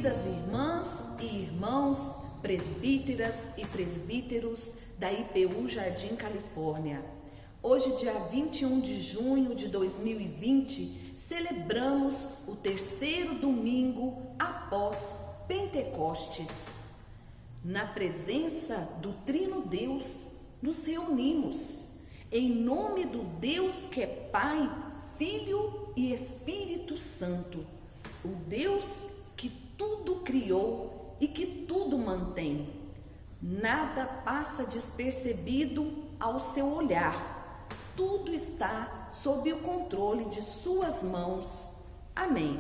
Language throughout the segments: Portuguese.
Queridas irmãs e irmãos, presbíteras e presbíteros da IPU Jardim Califórnia, hoje, dia 21 de junho de 2020, celebramos o terceiro domingo após Pentecostes. Na presença do Trino Deus, nos reunimos, em nome do Deus que é Pai, Filho e Espírito Santo, o Deus que tudo criou e que tudo mantém. Nada passa despercebido ao seu olhar, tudo está sob o controle de suas mãos. Amém.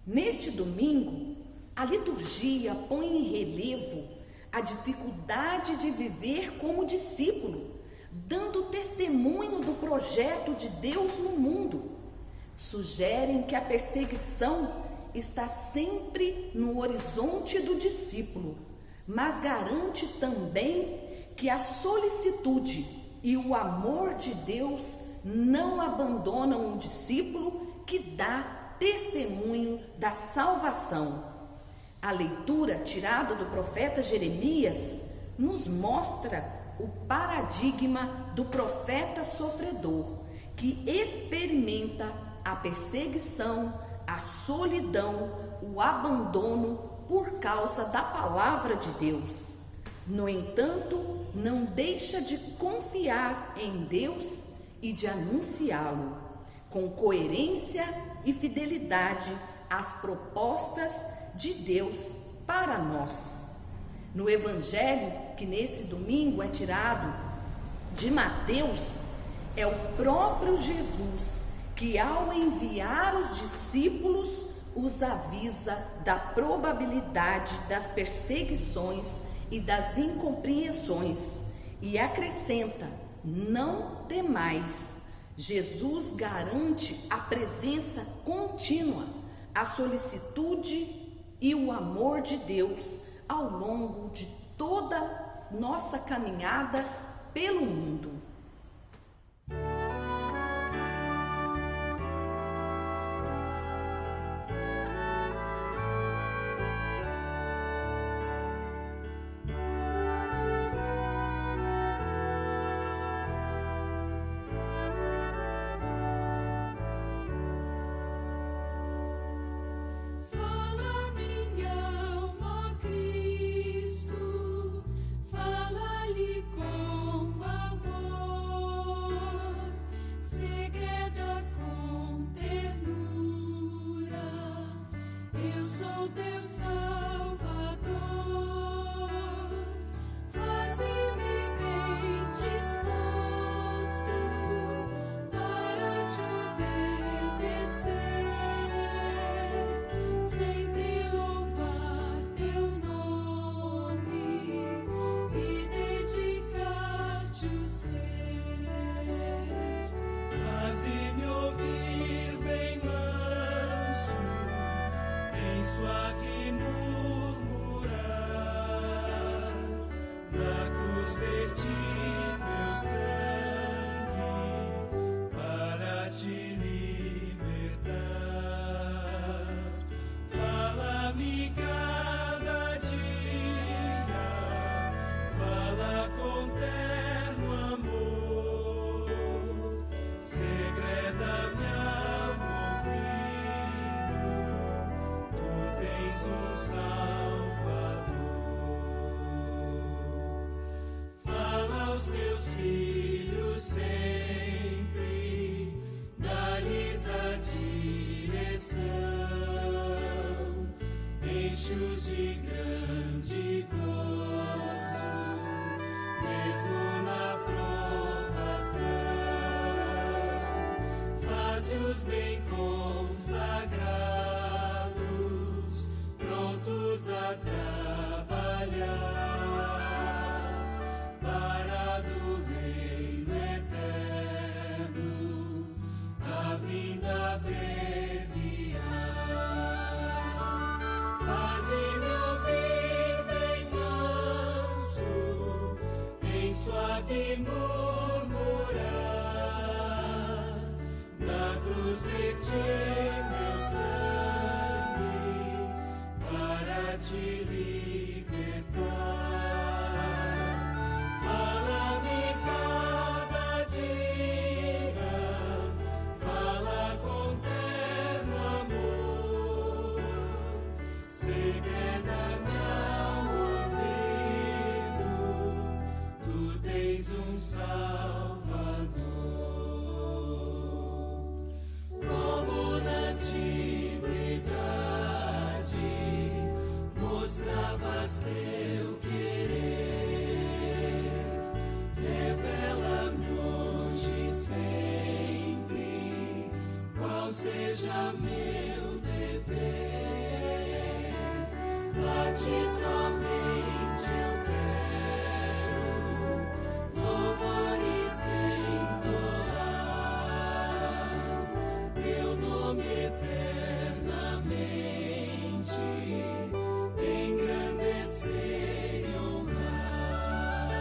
Neste domingo, a liturgia põe em relevo a dificuldade de viver como discípulo, dando testemunho do projeto de Deus no mundo. Sugerem que a perseguição está sempre no horizonte do discípulo, mas garante também que a solicitude e o amor de Deus não abandonam um discípulo que dá testemunho da salvação. A leitura tirada do profeta Jeremias nos mostra o paradigma do profeta sofredor, que experimenta a perseguição, a solidão, o abandono por causa da palavra de Deus. No entanto, não deixa de confiar em Deus e de anunciá-lo, com coerência e fidelidade às propostas de Deus para nós. No Evangelho, que nesse domingo é tirado de Mateus, é o próprio Jesus que, ao enviar os discípulos, os avisa da probabilidade das perseguições e das incompreensões e acrescenta: não temais. Jesus garante a presença contínua, a solicitude e o amor de Deus ao longo de toda nossa caminhada pelo mundo. Suave murmurar, na cruz verti meu sangue para te libertar. Fala-me cada dia, fala com terno amor, segreda-me ao ouvido, tens um Salvador. Fala aos teus filhos sempre, dá-lhes a direção, enche-os de grande gozo, mesmo na provação. Faze-os bem consagrados, prontos a trabalhar para do reino eterno a vinda abreviar. Faze-me ouvir bem manso, em suave murmurar, na cruz verti meu sangue te libertar. Fala-me cada dia, fala com terno amor, segreda-me ao ouvido, tu tens um Salvador. Como na antiguidade mostravas teu querer, revela-me hoje e sempre qual seja meu dever. A ti somente eu quero louvores entoar, teu nome eternamente engrandecer e honrar.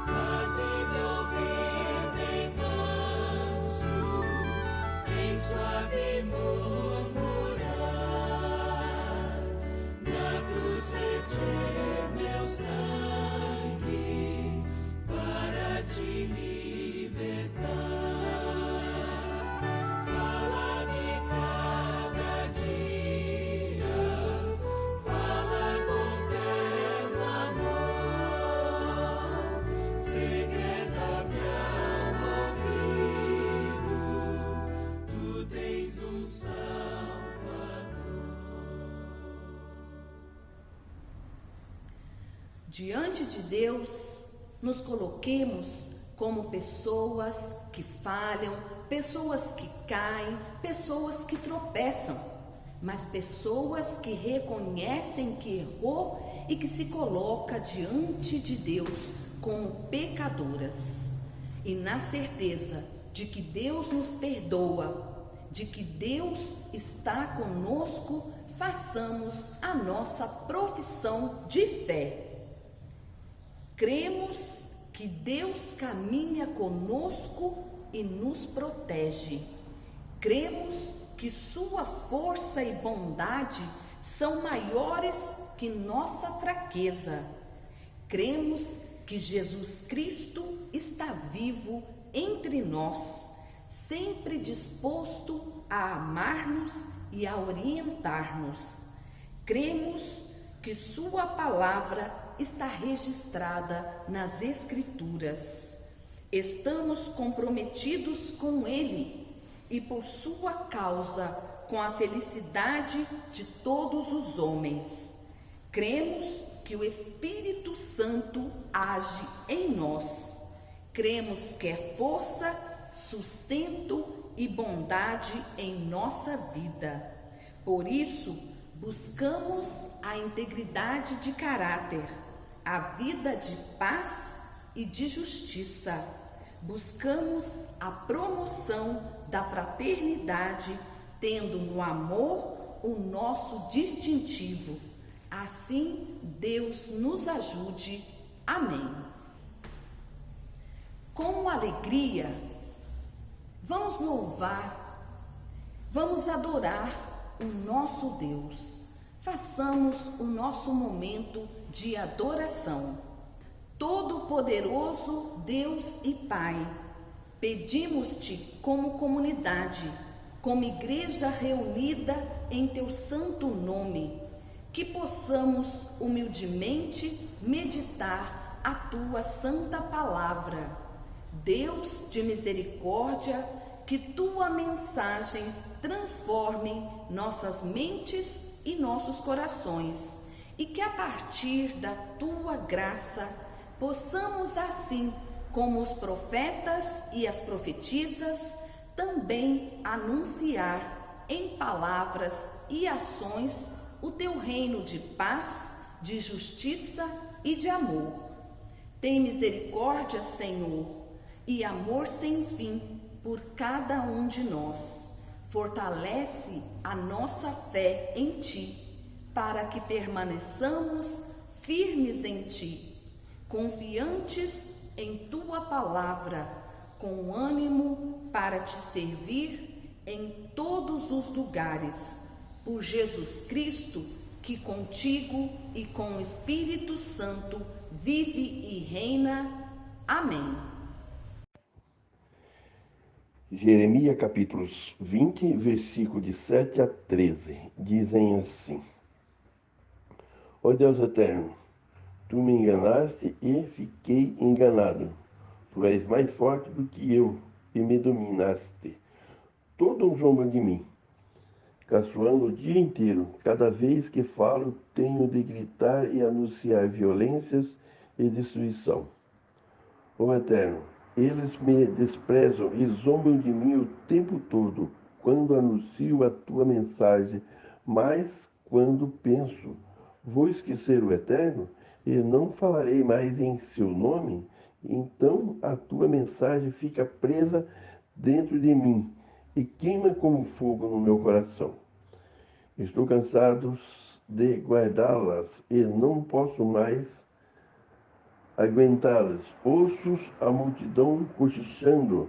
Faze-me ouvir bem manso, em suave murmurar, na cruz verter meu sangue para te libertar. Fala-me cada dia, fala com terno amor, segreda-me ao ouvido, tu tens um Salvador. Diante de Deus, nos coloquemos como pessoas que falham, pessoas que caem, pessoas que tropeçam, mas pessoas que reconhecem que errou e que se coloca diante de Deus como pecadoras. E na certeza de que Deus nos perdoa, de que Deus está conosco, façamos a nossa profissão de fé. Cremos que Deus caminha conosco e nos protege. Cremos que sua força e bondade são maiores que nossa fraqueza. Cremos que Jesus Cristo está vivo entre nós, sempre disposto a amar-nos e a orientar-nos. Cremos que sua palavra está registrada nas Escrituras. Estamos comprometidos com Ele e por sua causa com a felicidade de todos os homens. Cremos que o Espírito Santo age em nós. Cremos que é força, sustento e bondade em nossa vida. Por isso, buscamos a integridade de caráter, a vida de paz e de justiça. Buscamos a promoção da fraternidade, tendo no amor o nosso distintivo. Assim, Deus nos ajude. Amém. Com alegria, vamos louvar, vamos adorar o nosso Deus. Façamos o nosso momento de adoração. Todo-Poderoso Deus e Pai, pedimos-te como comunidade, como igreja reunida em teu santo nome, que possamos humildemente meditar a tua santa palavra. Deus de misericórdia, que tua mensagem transforme nossas mentes e nossos corações, e que a partir da tua graça possamos assim, como os profetas e as profetisas, também anunciar em palavras e ações o teu reino de paz, de justiça e de amor. Tem misericórdia, Senhor, e amor sem fim por cada um de nós. Fortalece a nossa fé em ti, para que permaneçamos firmes em ti, confiantes em tua palavra, com ânimo para te servir em todos os lugares. Por Jesus Cristo, que contigo e com o Espírito Santo vive e reina. Amém. Jeremias capítulo 20, versículo de 7 a 13, dizem assim: Ó Deus eterno, tu me enganaste e fiquei enganado. Tu és mais forte do que eu e me dominaste. Todo zomba de mim, caçoando o dia inteiro. Cada vez que falo, tenho de gritar e anunciar violências e destruição. Ó Eterno, eles me desprezam e zombam de mim o tempo todo, quando anuncio a tua mensagem, mas quando penso, vou esquecer o Eterno e não falarei mais em seu nome, então a tua mensagem fica presa dentro de mim e queima como fogo no meu coração. Estou cansado de guardá-las e não posso mais aguentá-las. Ouço a multidão cochichando,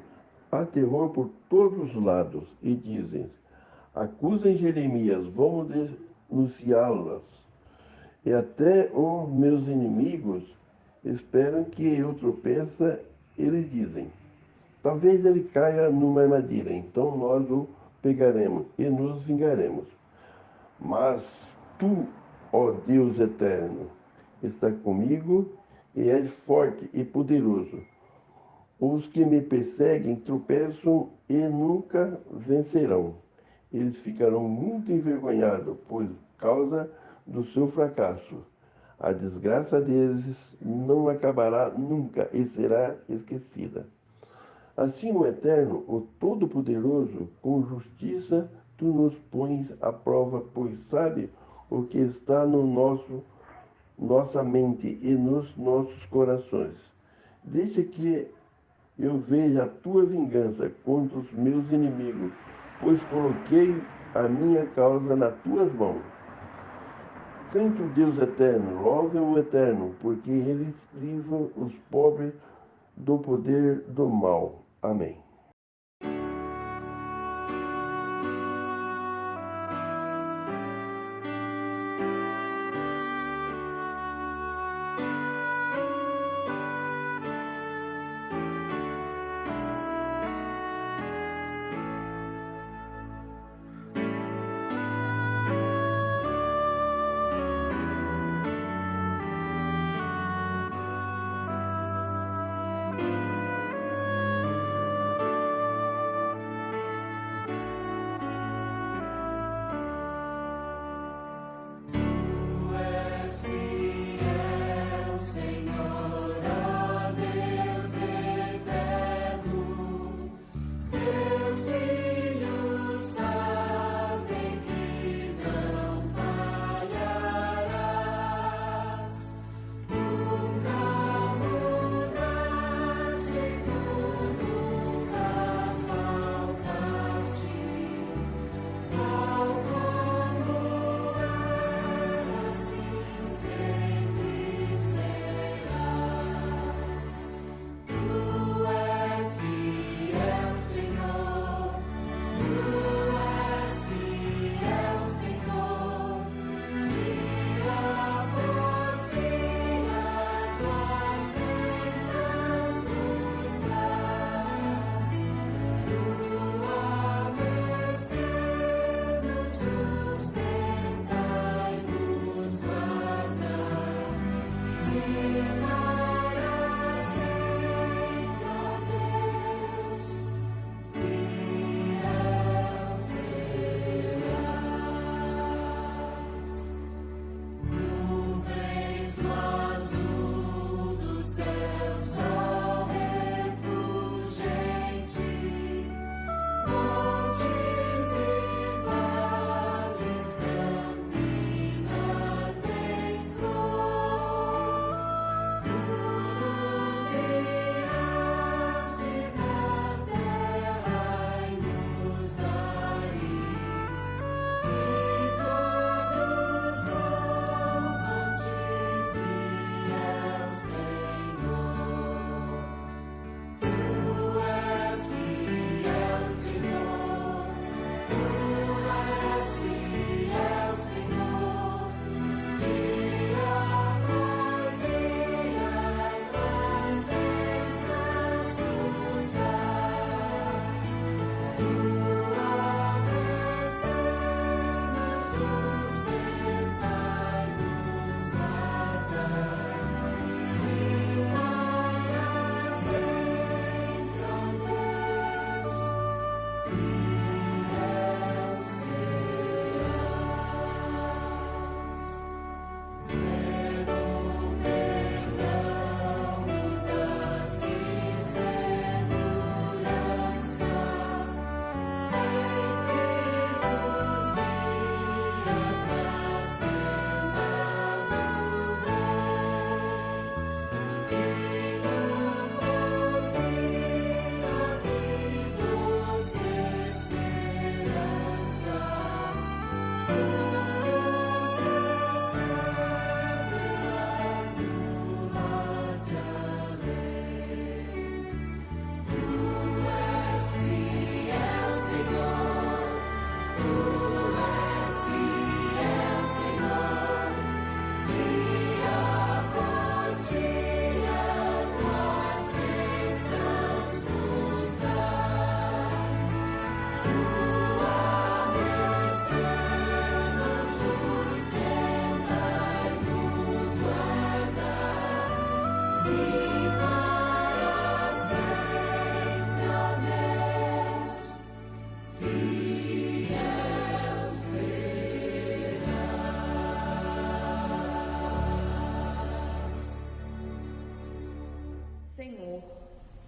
há terror por todos os lados, e dizem: acusem Jeremias, vamos denunciá-las. E até os meus inimigos esperam que eu tropeça, eles dizem: talvez ele caia numa armadilha, então nós o pegaremos e nos vingaremos. Mas tu, ó Deus eterno, estás comigo e és forte e poderoso. Os que me perseguem tropeçam e nunca vencerão. Eles ficarão muito envergonhados por causa do seu fracasso. A desgraça deles não acabará nunca e será esquecida. Assim o Eterno, o Todo-Poderoso, com justiça tu nos pões à prova, pois sabe o que está no nossa mente e nos nossos corações. Deixa que eu veja a tua vingança contra os meus inimigos, pois coloquei a minha causa nas tuas mãos. Cante o Deus eterno, louve o Eterno, porque ele livra os pobres do poder do mal. Amém.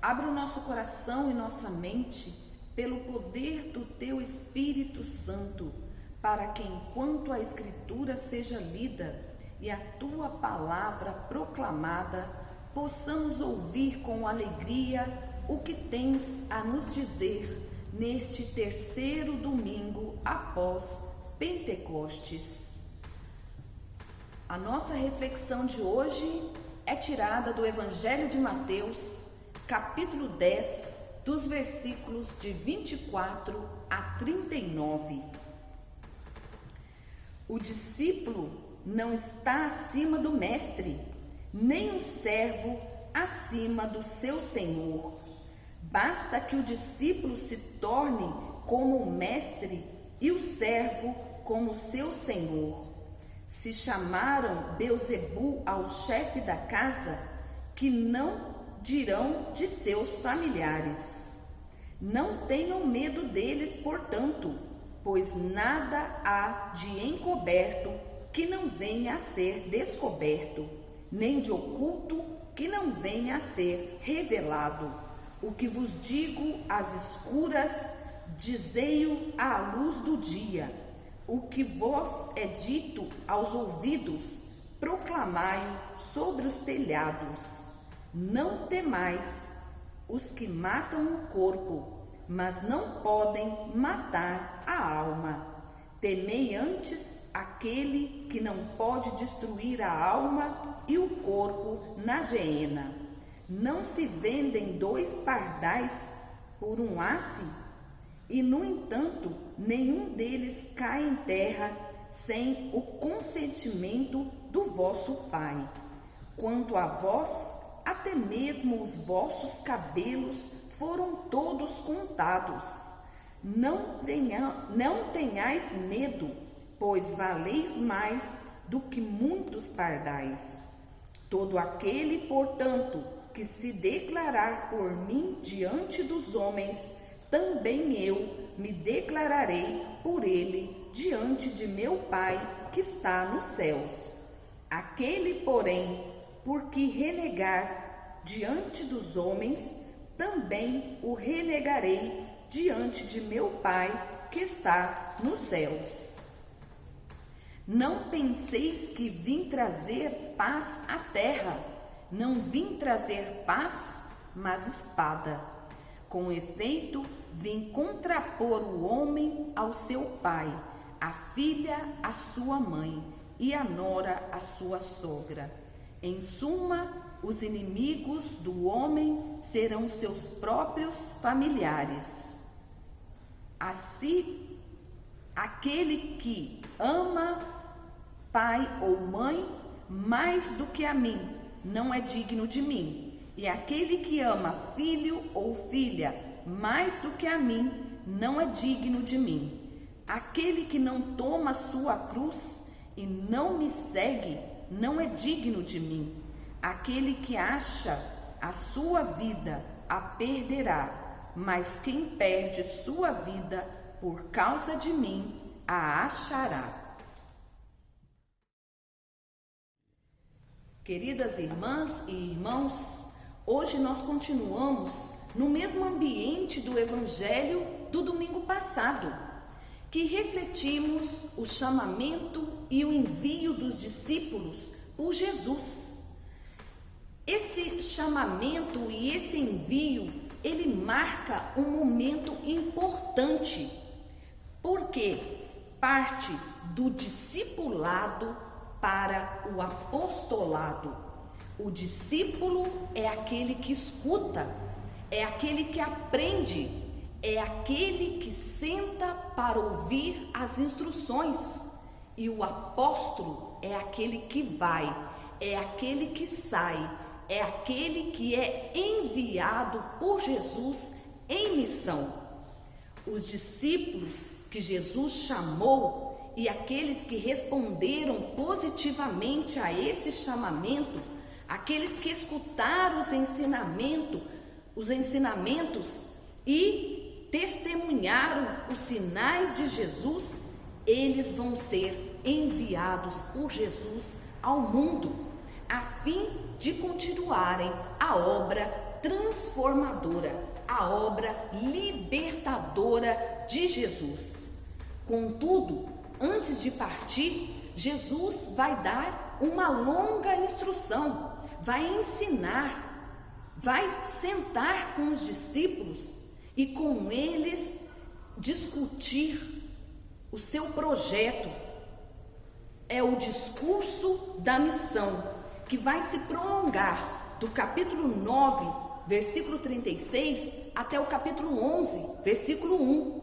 Abre o nosso coração e nossa mente pelo poder do Teu Espírito Santo, para que enquanto a Escritura seja lida e a Tua palavra proclamada, possamos ouvir com alegria o que tens a nos dizer neste terceiro domingo após Pentecostes. A nossa reflexão de hoje é tirada do Evangelho de Mateus, capítulo 10, dos versículos de 24 a 39. O discípulo não está acima do mestre, nem o servo acima do seu senhor. Basta que o discípulo se torne como o mestre e o servo como seu senhor. Se chamaram Beelzebu ao chefe da casa, que não dirão de seus familiares. Não tenham medo deles, portanto, pois nada há de encoberto que não venha a ser descoberto, nem de oculto que não venha a ser revelado. O que vos digo às escuras, dizei-o à luz do dia. O que vos é dito aos ouvidos, proclamai-o sobre os telhados. Não temais os que matam o corpo, mas não podem matar a alma. Temei antes aquele que não pode destruir a alma e o corpo na geena. Não se vendem 2 pardais por um asse? E, no entanto, nenhum deles cai em terra sem o consentimento do vosso Pai. Quanto a vós, até mesmo os vossos cabelos foram todos contados. Não tenhais medo, pois valeis mais do que muitos pardais. Todo aquele, portanto, que se declarar por mim diante dos homens, também eu me declararei por ele diante de meu Pai que está nos céus. Aquele, porém, por que renegar diante dos homens, também o renegarei diante de meu Pai que está nos céus. Não penseis que vim trazer paz à terra. Não vim trazer paz, mas espada. Com efeito, vim contrapor o homem ao seu pai, a filha à sua mãe e a nora à sua sogra. Em suma, os inimigos do homem serão seus próprios familiares. Assim, aquele que ama pai ou mãe mais do que a mim não é digno de mim. E aquele que ama filho ou filha mais do que a mim não é digno de mim. Aquele que não toma sua cruz e não me segue não é digno de mim. Aquele que acha a sua vida a perderá, mas quem perde sua vida por causa de mim a achará. Queridas irmãs e irmãos, hoje nós continuamos no mesmo ambiente do Evangelho do domingo passado, que refletimos o chamamento e o envio dos discípulos por Jesus. Esse chamamento e esse envio, ele marca um momento importante, porque parte do discipulado para o apostolado. O discípulo é aquele que escuta, é aquele que aprende, é aquele que senta para ouvir as instruções. E o apóstolo é aquele que vai, é aquele que sai, é aquele que é enviado por Jesus em missão. Os discípulos que Jesus chamou e aqueles que responderam positivamente a esse chamamento, aqueles que escutaram os ensinamentos e testemunharam os sinais de Jesus, eles vão ser enviados por Jesus ao mundo, a fim de continuarem a obra transformadora, a obra libertadora de Jesus. Contudo, antes de partir, Jesus vai dar uma longa instrução, vai ensinar, vai sentar com os discípulos e com eles discutir o seu projeto. É o discurso da missão, que vai se prolongar do capítulo 9, versículo 36, até o capítulo 11, versículo 1.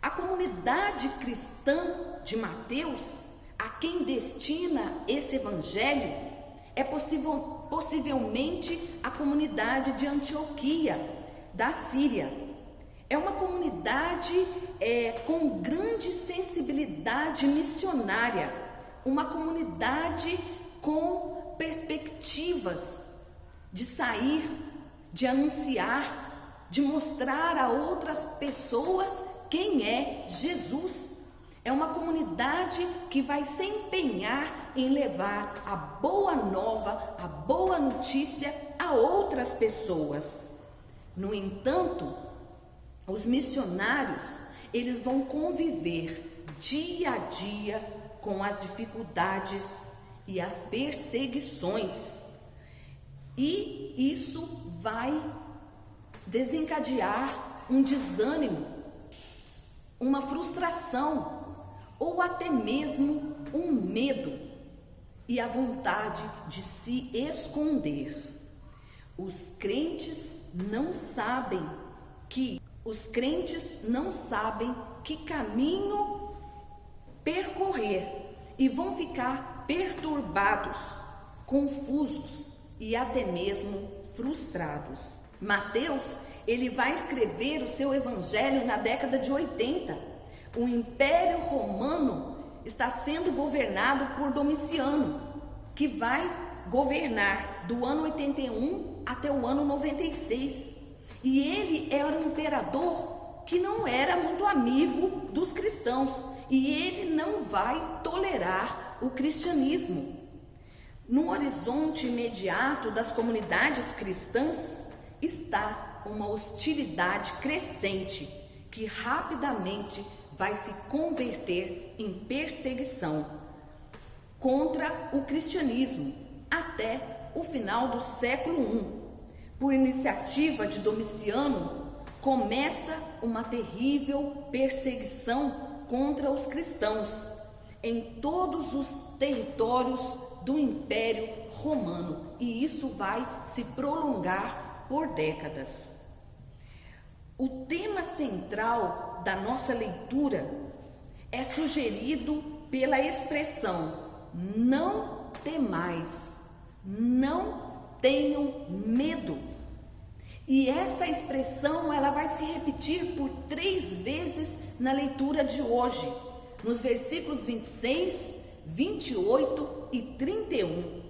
A comunidade cristã de Mateus, a quem destina esse evangelho, é possivelmente a comunidade de Antioquia, da Síria. É uma comunidade com grande sensibilidade missionária, uma comunidade com perspectivas de sair, de anunciar, de mostrar a outras pessoas quem é Jesus. É uma comunidade que vai se empenhar em levar a boa nova, a boa notícia a outras pessoas. No entanto, os missionários, eles vão conviver dia a dia com as dificuldades e as perseguições. E isso vai desencadear um desânimo, uma frustração ou até mesmo um medo e a vontade de se esconder. Os crentes não sabem que caminho percorrer e vão ficar perturbados, confusos e até mesmo frustrados. Mateus, ele vai escrever o seu evangelho na década de 80. O Império Romano está sendo governado por Domiciano, que vai governar do ano 81 até o ano 96. E ele era um imperador que não era muito amigo dos cristãos, e ele não vai tolerar o cristianismo. No horizonte imediato das comunidades cristãs está uma hostilidade crescente que rapidamente vai se converter em perseguição contra o cristianismo até o final do século I. Por iniciativa de Domiciano, começa uma terrível perseguição contra os cristãos em todos os territórios do Império Romano, e isso vai se prolongar por décadas. O tema central da nossa leitura é sugerido pela expressão não temais, não tenham medo. E essa expressão ela vai se repetir por 3 vezes na leitura de hoje, nos versículos 26, 28 e 31.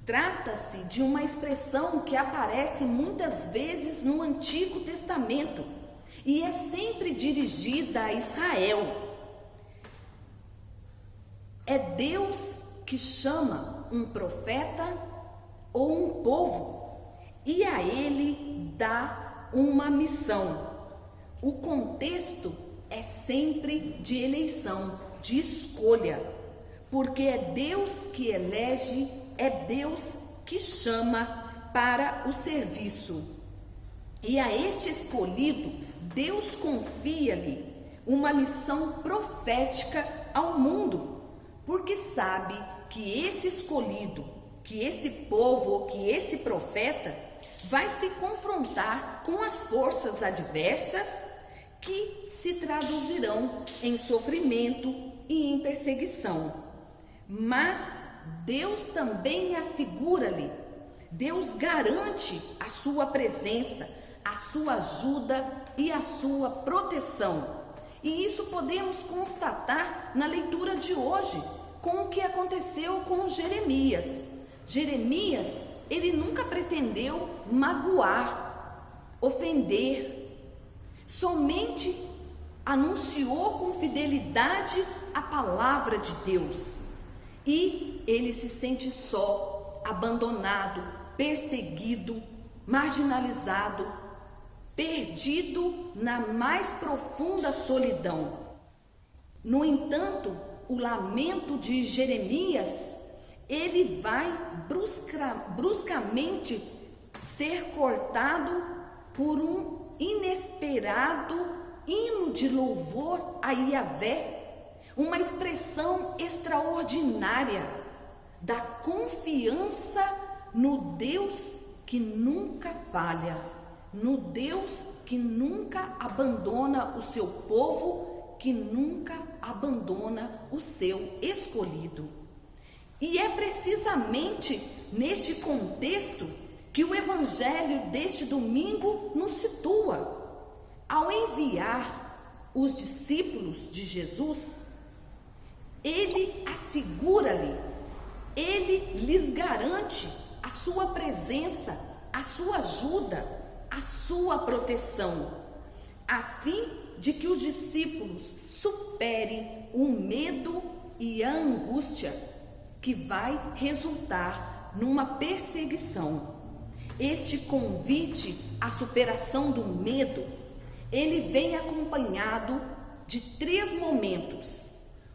Trata-se de uma expressão que aparece muitas vezes no Antigo Testamento e é sempre dirigida a Israel. É Deus que chama um profeta ou um povo e a ele dá uma missão. O contexto é sempre de eleição, de escolha, porque é Deus que elege, é Deus que chama para o serviço. E a este escolhido, Deus confia-lhe uma missão profética ao mundo, porque sabe que esse escolhido, que esse povo, que esse profeta vai se confrontar com as forças adversas que se traduzirão em sofrimento e em perseguição. Mas Deus também assegura-lhe, Deus garante a sua presença, a sua ajuda e a sua proteção. E isso podemos constatar na leitura de hoje, com o que aconteceu com Jeremias. Jeremias, ele nunca pretendeu magoar, ofender, somente anunciou com fidelidade a palavra de Deus. E ele se sente só, abandonado, perseguido marginalizado, perdido na mais profunda solidão. No entanto, o lamento de Jeremias, ele vai bruscamente ser cortado por um inesperado hino de louvor a Yahvé, uma expressão extraordinária da confiança no Deus que nunca falha, no Deus que nunca abandona o seu povo, que nunca abandona o seu escolhido. E é precisamente neste contexto que o Evangelho deste domingo nos situa. Ao enviar os discípulos de Jesus, ele assegura-lhe, ele lhes garante a sua presença, a sua ajuda, a sua proteção, a fim de que os discípulos superem o medo e a angústia que vai resultar numa perseguição. Este convite à superação do medo, ele vem acompanhado de 3 momentos.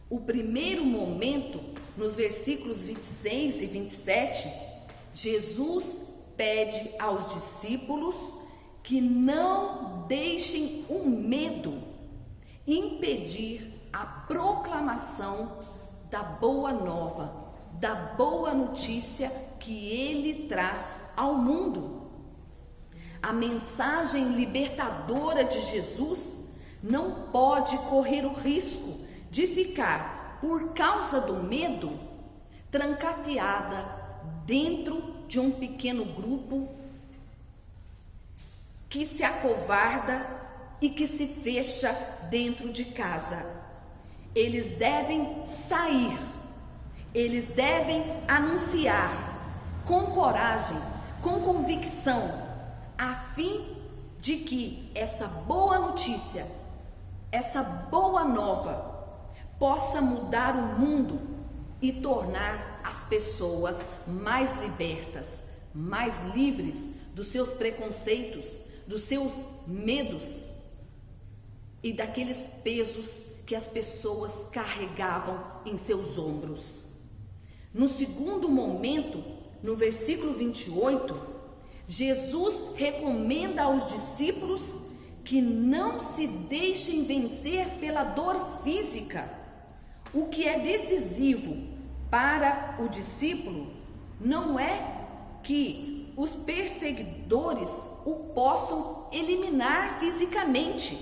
O primeiro momento, nos versículos 26 e 27, Jesus pede aos discípulos que não deixem o medo impedir a proclamação da boa nova, da boa notícia que ele traz ao mundo. A mensagem libertadora de Jesus não pode correr o risco de ficar, por causa do medo, trancafiada dentro de um pequeno grupo que se acovarda e que se fecha dentro de casa. Eles devem sair, eles devem anunciar com coragem, com convicção, a fim de que essa boa notícia, essa boa nova, possa mudar o mundo e tornar as pessoas mais libertas, mais livres dos seus preconceitos, dos seus medos e daqueles pesos que as pessoas carregavam em seus ombros. No segundo momento, no versículo 28, Jesus recomenda aos discípulos que não se deixem vencer pela dor física. O que é decisivo para o discípulo não é que os perseguidores o possam eliminar fisicamente,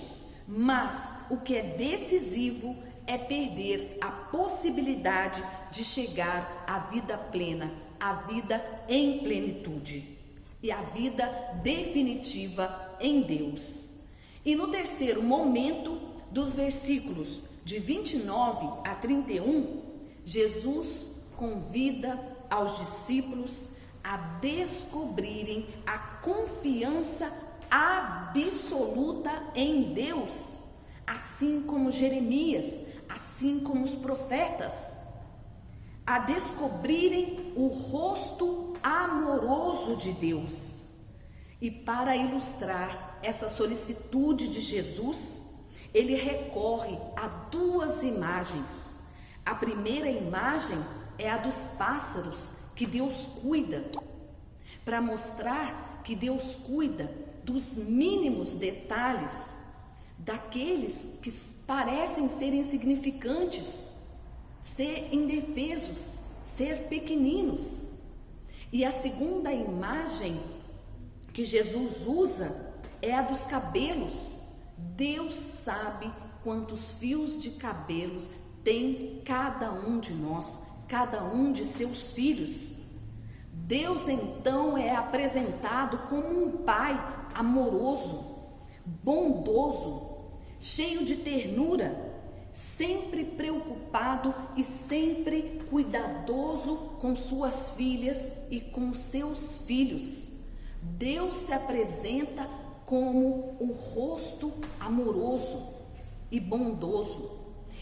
mas o que é decisivo é perder a possibilidade de chegar à vida plena, à vida em plenitude e à vida definitiva em Deus. E no terceiro momento, dos versículos de 29 a 31, Jesus convida aos discípulos a descobrirem a confiança absoluta em Deus, assim como Jeremias, assim como os profetas, a descobrirem o rosto amoroso de Deus. E para ilustrar essa solicitude de Jesus, ele recorre a 2 imagens. A primeira imagem é a dos pássaros que Deus cuida, para mostrar que Deus cuida dos mínimos detalhes, daqueles que parecem ser insignificantes, ser indefesos, ser pequeninos. E a segunda imagem que Jesus usa é a dos cabelos. Deus sabe quantos fios de cabelos tem cada um de nós, cada um de seus filhos. Deus então é apresentado como um pai amoroso, bondoso, cheio de ternura, sempre preocupado e sempre cuidadoso com suas filhas e com seus filhos. Deus se apresenta como o rosto amoroso e bondoso.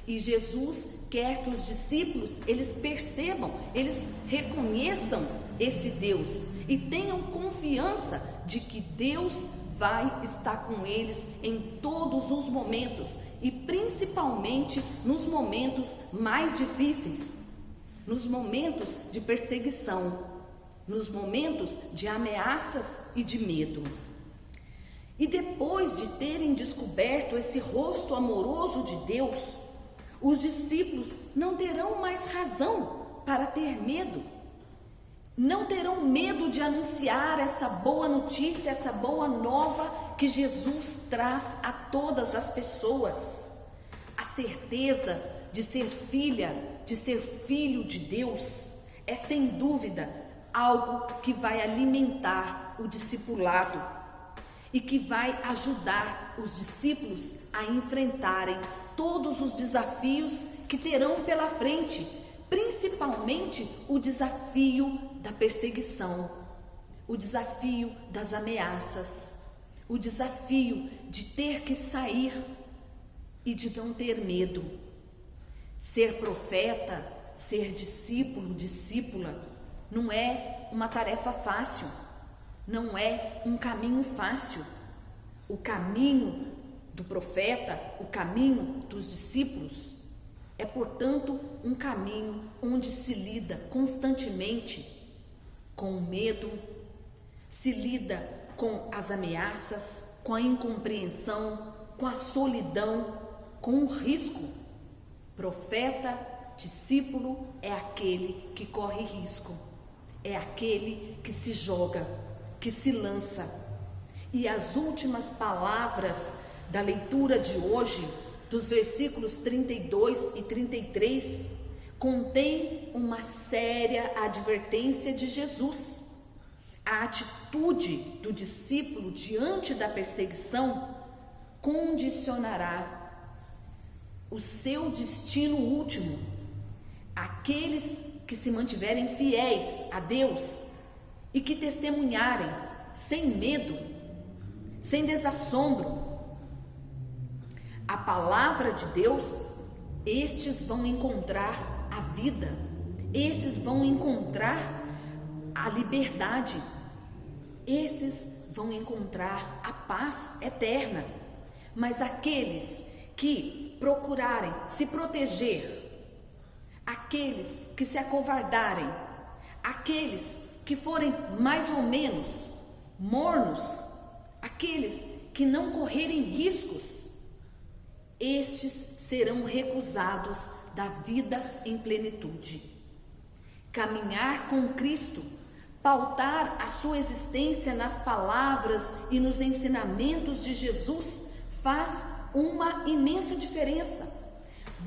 E Jesus quer que os discípulos, eles percebam, eles reconheçam esse Deus. e tenham confiança de que Deus vai estar com eles em todos os momentos e principalmente nos momentos mais difíceis, nos momentos de perseguição, nos momentos de ameaças e de medo. E depois de terem descoberto esse rosto amoroso de Deus, os discípulos não terão mais razão para ter medo. Não terão medo de anunciar essa boa notícia, essa boa nova que Jesus traz a todas as pessoas. A certeza de ser filha, de ser filho de Deus, é sem dúvida algo que vai alimentar o discipulado e que vai ajudar os discípulos a enfrentarem todos os desafios que terão pela frente, principalmente o desafio da perseguição, o desafio das ameaças, o desafio de ter que sair e de não ter medo. Ser profeta, ser discípulo, discípula, não é uma tarefa fácil, não é um caminho fácil. O caminho do profeta, o caminho dos discípulos, é, portanto, um caminho onde se lida constantemente com o medo, se lida com as ameaças, com a incompreensão, com a solidão, com o risco. Profeta, discípulo é aquele que corre risco, é aquele que se joga, que se lança. E as últimas palavras da leitura de hoje, dos versículos 32 e 33, contém uma séria advertência de Jesus. A atitude do discípulo diante da perseguição condicionará o seu destino último. Aqueles que se mantiverem fiéis a Deus e que testemunharem sem medo, sem desassombro a palavra de Deus, estes vão encontrar a vida, estes vão encontrar a liberdade, esses vão encontrar a paz eterna. Mas aqueles que procurarem se proteger, aqueles que se acovardarem, aqueles que forem mais ou menos mornos, aqueles que não correrem riscos, estes serão recusados da vida em plenitude. Caminhar com Cristo, pautar a sua existência nas palavras e nos ensinamentos de Jesus faz uma imensa diferença.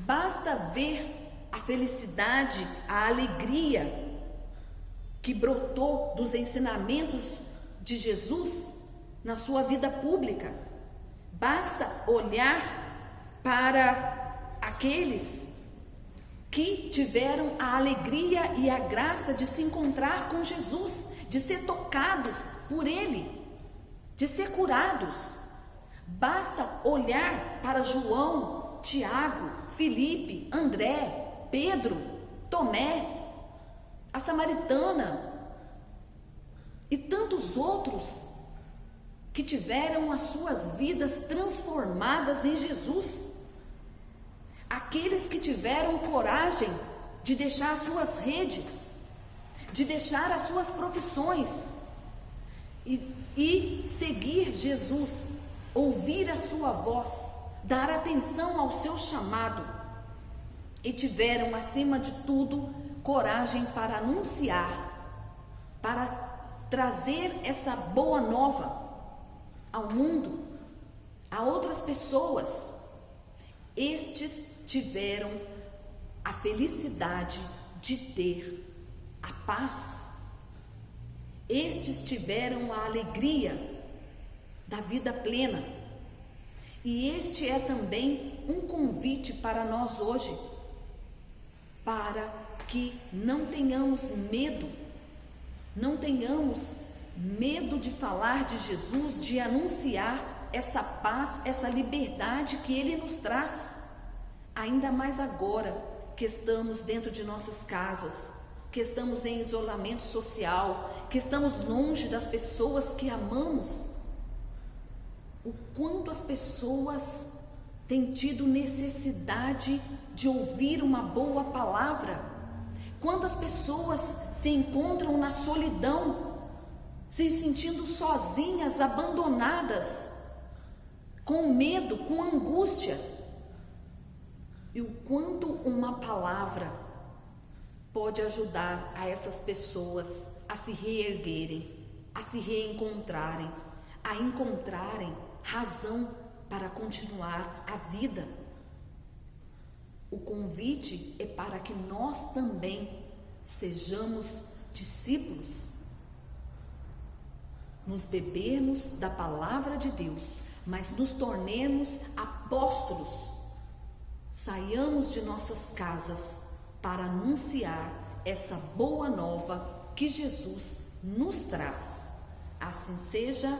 Basta ver a felicidade, a alegria que brotou dos ensinamentos de Jesus na sua vida pública. Basta olhar para aqueles que tiveram a alegria e a graça de se encontrar com Jesus, de ser tocados por Ele, de ser curados. Basta olhar para João, Tiago, Filipe, André, Pedro, Tomé, a samaritana e tantos outros que tiveram as suas vidas transformadas em Jesus. Aqueles que tiveram coragem de deixar as suas redes, de deixar as suas profissões e seguir Jesus, ouvir a sua voz, dar atenção ao seu chamado, e tiveram, acima de tudo, coragem para anunciar, para trazer essa boa nova ao mundo, a outras pessoas. Estes tiveram a felicidade de ter a paz. Estes tiveram a alegria da vida plena. E este é também um convite para nós hoje, para que não tenhamos medo, não tenhamos medo de falar de Jesus, de anunciar essa paz, essa liberdade que Ele nos traz. Ainda mais agora que estamos dentro de nossas casas, que estamos em isolamento social, que estamos longe das pessoas que amamos? O quanto as pessoas têm tido necessidade de ouvir uma boa palavra? Quantas pessoas se encontram na solidão, se sentindo sozinhas, abandonadas, com medo, com angústia? E o quanto uma palavra pode ajudar a essas pessoas a se reerguerem, a se reencontrarem, a encontrarem razão para continuar a vida. O convite é para que nós também sejamos discípulos, nos bebermos da palavra de Deus, mas nos tornemos apóstolos. Saiamos de nossas casas para anunciar essa boa nova que Jesus nos traz. Assim seja.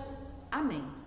Amém.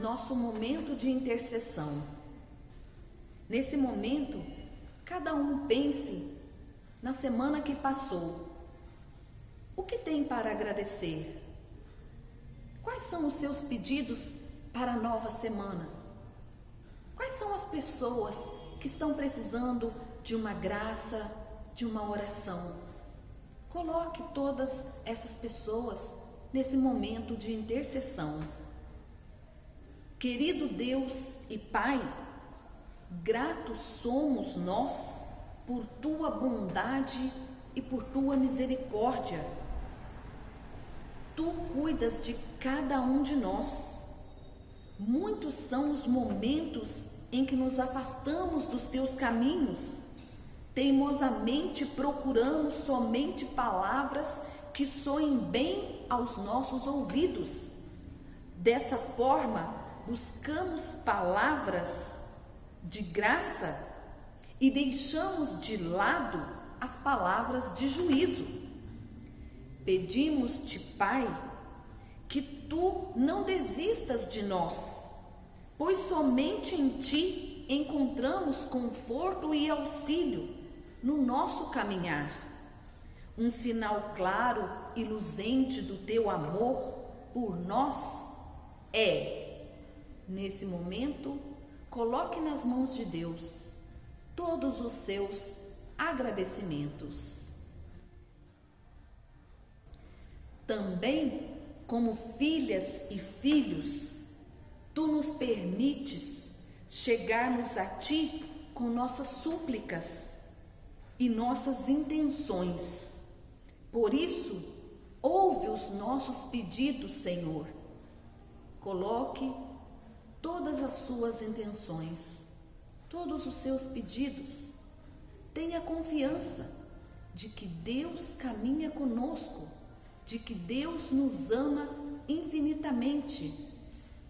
Nosso momento de intercessão. Nesse momento, cada um pense na semana que passou. O que tem para agradecer? Quais são os seus pedidos para a nova semana? Quais são as pessoas que estão precisando de uma graça, de uma oração? Coloque todas essas pessoas nesse momento de intercessão. Querido Deus e Pai, gratos somos nós por tua bondade e por tua misericórdia. Tu cuidas de cada um de nós. Muitos são os momentos em que nos afastamos dos teus caminhos. Teimosamente procuramos somente palavras que soem bem aos nossos ouvidos. Dessa forma, buscamos palavras de graça e deixamos de lado as palavras de juízo. Pedimos-te, Pai, que tu não desistas de nós, pois somente em ti encontramos conforto e auxílio no nosso caminhar. Um sinal claro e luzente do teu amor por nós nesse momento, coloque nas mãos de Deus todos os seus agradecimentos. Também, como filhas e filhos, tu nos permites chegarmos a ti com nossas súplicas e nossas intenções. Por isso, ouve os nossos pedidos, Senhor. Coloque todas as suas intenções, todos os seus pedidos. Tenha confiança de que Deus caminha conosco, de que Deus nos ama infinitamente.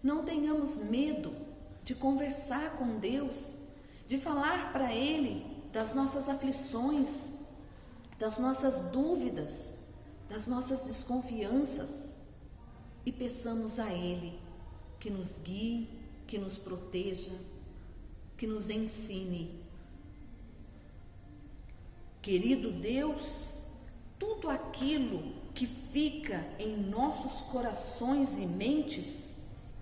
Não tenhamos medo de conversar com Deus, de falar para Ele das nossas aflições, das nossas dúvidas, das nossas desconfianças, e peçamos a Ele que nos guie, que nos proteja, que nos ensine. Querido Deus, tudo aquilo que fica em nossos corações e mentes,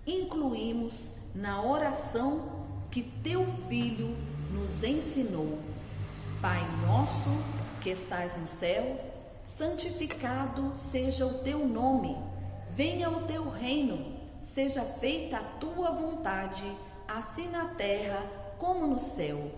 incluímos na oração que teu Filho nos ensinou. Pai nosso, que estais no céu, santificado seja o teu nome. Venha o teu reino. Seja feita a tua vontade, assim na terra como no céu.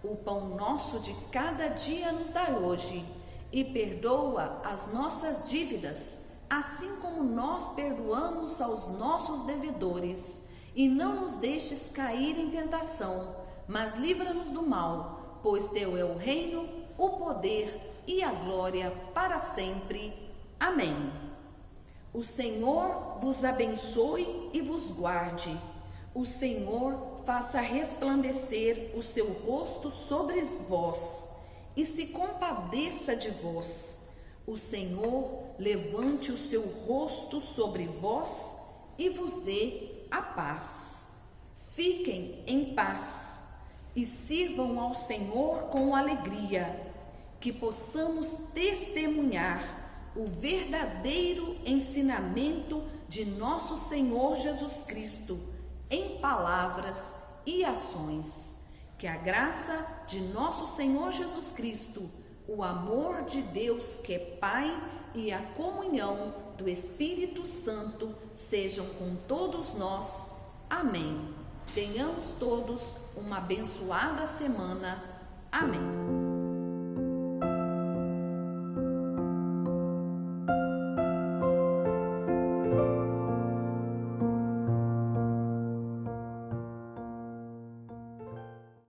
O pão nosso de cada dia nos dai hoje, e perdoa as nossas dívidas, assim como nós perdoamos aos nossos devedores. E não nos deixes cair em tentação, mas livra-nos do mal, pois teu é o reino, o poder e a glória para sempre. Amém. O Senhor vos abençoe e vos guarde. O Senhor faça resplandecer o seu rosto sobre vós e se compadeça de vós. O Senhor levante o seu rosto sobre vós e vos dê a paz. Fiquem em paz e sirvam ao Senhor com alegria, que possamos testemunhar o verdadeiro ensinamento de nosso Senhor Jesus Cristo em palavras e ações. Que a graça de nosso Senhor Jesus Cristo, o amor de Deus que é Pai e a comunhão do Espírito Santo sejam com todos nós. Amém. Tenhamos todos uma abençoada semana. Amém.